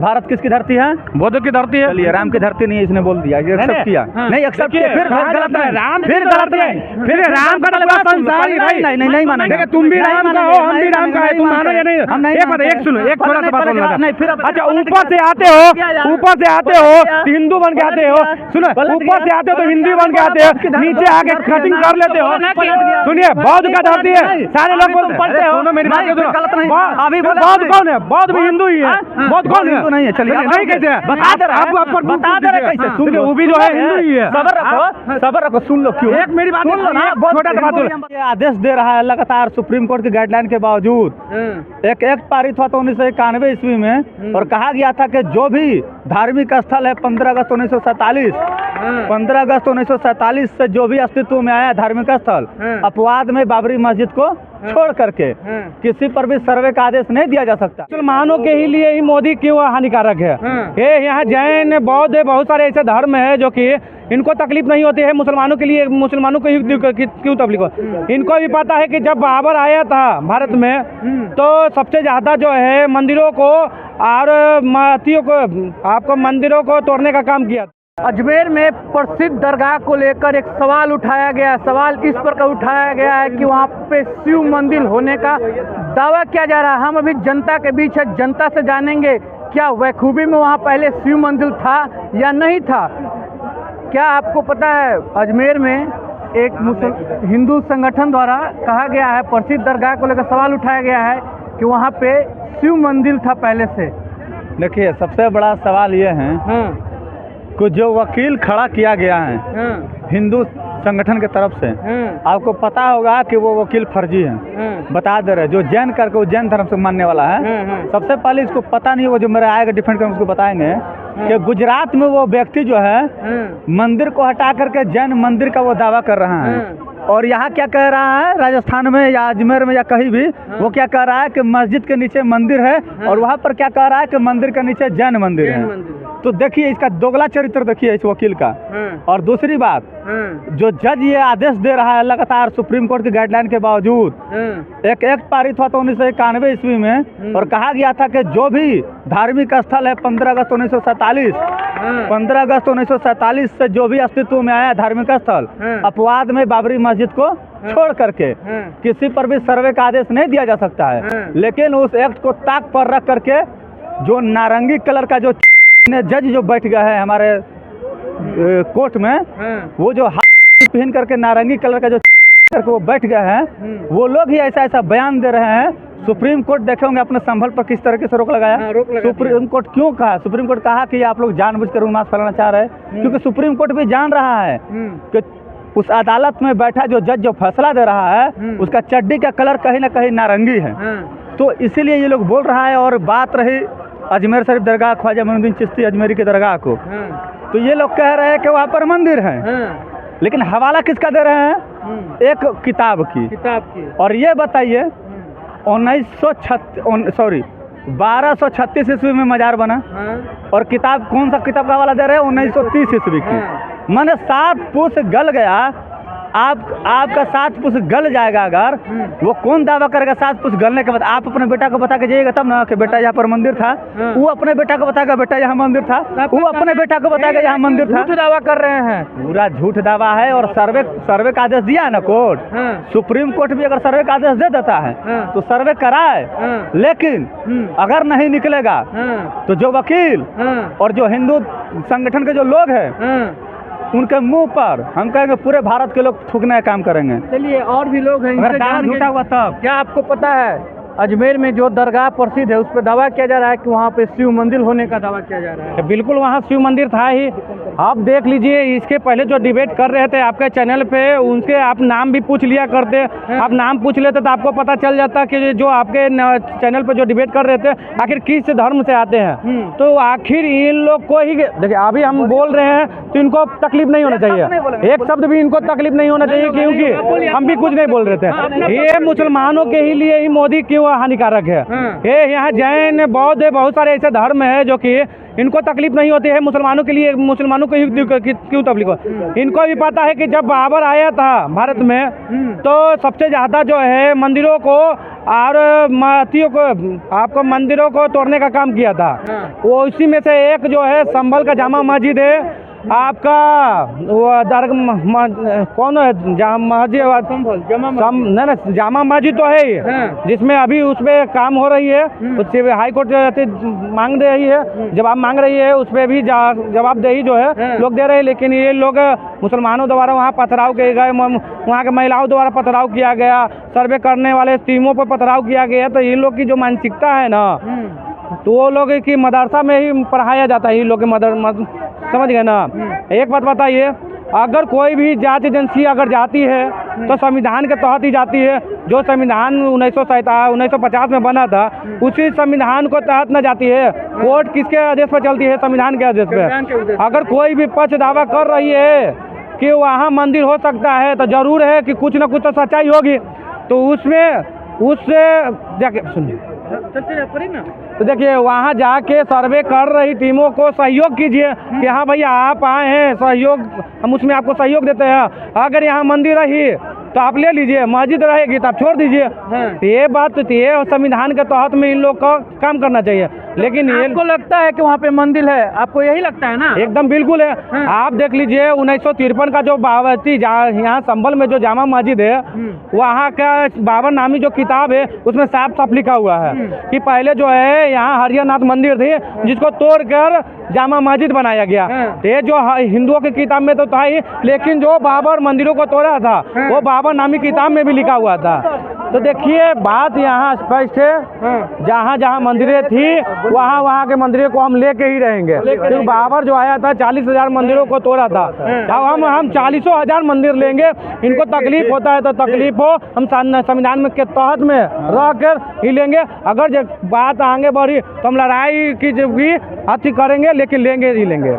भारत किसकी धरती है? बौद्धों की धरती है। चलिए, राम की धरती नहीं है, इसने बोल दिया, एक्सेप्ट किया। नहीं एक्सेप्ट किया, फिर गलत है, राम फिर गलत है, फिर राम का पूरा संसार ही भाई नहीं मानेंगे। देखिए, तुम भी राम का हो, हम भी राम का है, तुम मानो या नहीं? एक बात, एक सुनो, एक थोड़ा सा बात बोलना था। अच्छा, ऊपर से आते हो तो हिंदू बन के आते हो, सुनो, ऊपर से आते हो तो हिंदू बन के आते हो, नीचे आके कटिंग कर लेते हो। सुनिए, बौद्ध का धरती है, सारे लोग बोलते हैं। सुनो मेरी बात सुनो, बौद्ध कौन है? बौद्ध भी हिंदू ही है। बौद्ध कौन है? नहीं है। चलिए, नहीं कैसे बता दे रहे कैसे? सुन लो, वो भी जो है हिंदू ही है। सबर रखो, सुन लो। क्यों? एक मेरी बात सुन लो ना, छोटा सा बात सुनो। ये आदेश दे रहा है लगातार सुप्रीम कोर्ट की गाइडलाइन के बावजूद। एक एक्ट पारित हुआ था 1991 ईस्वी में, और कहा गया था कि जो भी धार्मिक स्थल है 15 अगस्त 1947 15 अगस्त 1947 से जो भी अस्तित्व में आया धार्मिक स्थल, अपवाद में बाबरी मस्जिद को छोड़ करके किसी पर भी सर्वे का आदेश नहीं दिया जा सकता। मुसलमानों के ही लिए ही मोदी क्यों हानिकारक है? ये यहाँ जैन, बौद्ध, बहुत सारे ऐसे धर्म है जो कि इनको तकलीफ नहीं होती है, मुसलमानों के लिए, मुसलमानों को ही क्यों तकलीफ हो? इनको भी पता है कि जब बाबर आया था भारत में तो सबसे ज्यादा जो है मंदिरों को और मातियों को, आपको मंदिरों को तोड़ने का काम किया। अजमेर में प्रसिद्ध दरगाह को लेकर एक सवाल उठाया गया। सवाल इस प्रकार उठाया गया है कि वहाँ पे शिव मंदिर होने का दावा किया जा रहा है। हम अभी जनता के बीच है, जनता से जानेंगे क्या बखूबी में वहाँ पहले शिव मंदिर था या नहीं था। क्या आपको पता है, अजमेर में एक हिंदू संगठन द्वारा कहा गया है, प्रसिद्ध दरगाह को लेकर सवाल उठाया गया है कि वहाँ पे शिव मंदिर था पहले से। देखिए, सबसे बड़ा सवाल ये है कि जो वकील खड़ा किया गया है हिंदू संगठन के तरफ से, आपको पता होगा कि वो वकील फर्जी है। बता दे रहे, जो जैन करके वो जैन धर्म से मानने वाला है। सबसे पहले इसको पता नहीं, वो जो मेरा आएगा डिफेंड कर उसको बताएंगे कि गुजरात में वो व्यक्ति जो है मंदिर को हटा करके जैन मंदिर का वो दावा कर रहा है, और यहाँ क्या कह रहा है, राजस्थान में या अजमेर में या कहीं भी वो क्या कह रहा है कि मस्जिद के नीचे मंदिर है, और वहाँ पर क्या कह रहा है कि मंदिर के नीचे जैन मंदिर है। तो देखिए, इसका दोगला चरित्र देखिए इस वकील का। और दूसरी बात, जो जज ये आदेश दे रहा है लगातार सुप्रीम कोर्ट की गाइडलाइन के बावजूद, एक एक्ट पारित हुआ था 1991 ईस्वी में, और कहा गया था कि जो भी धार्मिक स्थल है 15 अगस्त 1947 15 अगस्त 1947 से जो भी अस्तित्व में आया धार्मिक स्थल, अपवाद में बाबरी मस्जिद को छोड़ करके किसी पर भी सर्वे का आदेश नहीं दिया जा सकता है। लेकिन उस एक्ट को ताक पर रख करके जो नारंगी कलर का जो जज जो बैठ गया है हमारे कोर्ट में, वो जो हाथ पहन करके नारंगी कलर का जो करके वो बैठ गया है, वो लोग ही ऐसा बयान दे रहे हैं। सुप्रीम कोर्ट देखे होंगे अपने संभल पर किस तरीके से रोक लगाया। सुप्रीम कोर्ट क्यों कहा? सुप्रीम कोर्ट कहा कि आप लोग जानबूझकर उन्माद फैलाना चाह रहे हैं, क्योंकि सुप्रीम कोर्ट भी जान रहा है कि उस अदालत में बैठा जो जज जो फैसला दे रहा है उसका चड्डी का कलर कहीं ना कहीं नारंगी है। तो इसीलिए ये लोग बोल रहा है। और बात रही अजमेर शरीफ दरगाह, ख्वाजा मोइनुद्दीन चिश्ती अजमेरी की दरगाह को, तो ये लोग कह रहे हैं कि वहाँ पर मंदिर है, लेकिन हवाला किसका दे रहे हैं? एक किताब की। और ये बताइए 1236 ईस्वी में मजार बना, और किताब कौन सा किताब का हवाला दे रहे हैं? 1930 ईस्वी की। मैंने 7 पुष गल गया, आपका 7 पुष गल जाएगा अगर, वो कौन दावा करेगा 7 पुष गलने के बाद? आप अपने बेटा को बता के जाइएगा तब ना कि बेटा यहाँ पर मंदिर था। वो अपने बेटा को बताएगा बेटा यहाँ मंदिर था, वो अपने बेटा को बताएगा यहाँ मंदिर था। झूठ दावा कर रहे हैं, पूरा झूठ दावा है। और सर्वे का आदेश दिया है ना कोर्ट, सुप्रीम कोर्ट भी अगर सर्वे का आदेश दे देता है तो सर्वे कराए, लेकिन अगर नहीं निकलेगा तो जो वकील और जो हिंदू संगठन के जो लोग हैं उनके मुंह पर हम कहेंगे पूरे भारत के लोग थूकने का काम करेंगे। चलिए, और भी लोग हैं, अगर दावा झूठा हुआ तब। क्या आपको पता है, अजमेर में जो दरगाह प्रसिद्ध है उस पर दावा किया जा रहा है कि वहाँ पे शिव मंदिर होने का दावा किया जा रहा है। बिल्कुल, वहाँ शिव मंदिर था ही। आप देख लीजिए, इसके पहले जो डिबेट कर रहे थे आपके चैनल पे, उनके आप नाम भी पूछ लिया करते। आप नाम पूछ लेते तो आपको पता चल जाता कि जो आपके चैनल पे जो डिबेट कर रहे थे आखिर किस धर्म से आते हैं। तो आखिर इन लोग को ही देखिए, अभी हम बोल रहे हैं तो इनको तकलीफ नहीं होना चाहिए, एक शब्द भी इनको तकलीफ नहीं होना चाहिए, क्योंकि हम भी कुछ नहीं बोल रहे थे। ये मुसलमानों के ही लिए ही मोदी क्यों हानिकारक है? ये यहाँ जैन, बौद्ध, बहुत सारे ऐसे धर्म है जो कि इनको तकलीफ नहीं होती है, मुसलमानों के लिए, मुसलमानों को ही क्यों तकलीफ हो? इनको भी पता है कि जब बाबर आया था भारत में तो सबसे ज्यादा जो है मंदिरों को और मातियों को आपको मंदिरों को तोड़ने का काम किया था। वो उसी में से एक जो है संभल का जामा मस्जिद है आपका, वो कौन है ना जामा मस्जिद तो है ही, जिसमें अभी उस पर काम हो रही है, उससे हाई कोर्ट मांग रही है, जवाब मांग रही है, उस पर भी जवाबदेही जो है लोग दे रहे हैं। लेकिन ये लोग मुसलमानों द्वारा वहाँ पथराव किए गए, वहाँ के महिलाओं द्वारा पथराव किया गया, सर्वे करने वाले टीमों पर पथराव किया गया। तो ये लोग की जो मानसिकता है ना, तो वो लोग की मदरसा में ही पढ़ाया जाता है। ये लोग के समझ गए ना। एक बात बताइए, अगर कोई भी जांच एजेंसी अगर जाती है तो संविधान के तहत ही जाती है। जो संविधान 1950 में बना था, उसी संविधान को तहत न जाती है। कोर्ट किसके आदेश पर चलती है? संविधान के आदेश पर। अगर कोई भी पक्ष दावा कर रही है कि वहाँ मंदिर हो सकता है, तो जरूर है कि कुछ न कुछ तो सच्चाई होगी। तो उससे जाके सुनिए, तो देखिए वहाँ जाके सर्वे कर रही टीमों को सहयोग कीजिए कि हाँ भैया आप आए हैं, सहयोग हम उसमें आपको सहयोग देते हैं। अगर यहाँ मंदिर रही तो आप ले लीजिए, मस्जिद रहेगी तो आप छोड़ दीजिए। ये बात तो ये संविधान के तहत में इन लोग का काम करना चाहिए। लेकिन ये आपको लगता है कि वहाँ पे मंदिर है? आपको यही लगता है ना? एकदम बिल्कुल है। आप देख लीजिए 1953 का जो बाबरती यहाँ संभल में जो जामा मस्जिद है, वहाँ का बाबर नामी जो किताब है उसमें साफ साफ लिखा हुआ है कि पहले जो है यहाँ हरिहरनाथ मंदिर थी, जिसको तोड़कर जामा मस्जिद बनाया गया। ये जो हिंदुओं की किताब में तो था ही, लेकिन जो बाबर मंदिरों को तोड़ा था वो बाबर नामी किताब में भी लिखा हुआ था। तो देखिए बात यहाँ स्पष्ट है, जहाँ जहाँ मंदिरें थी वहाँ के मंदिरों को हम लेके ही रहेंगे। क्योंकि बाबर जो आया था 40,000 मंदिरों को तोड़ा था। अब हम 40,000 मंदिर लेंगे। इनको तकलीफ होता है तो तकलीफ हो, हम संविधान में के तहत में रह कर ही लेंगे। अगर बात आगे बढ़ी तो हम लड़ाई की भी हत्या करेंगे, लेकिन लेंगे ही लेंगे।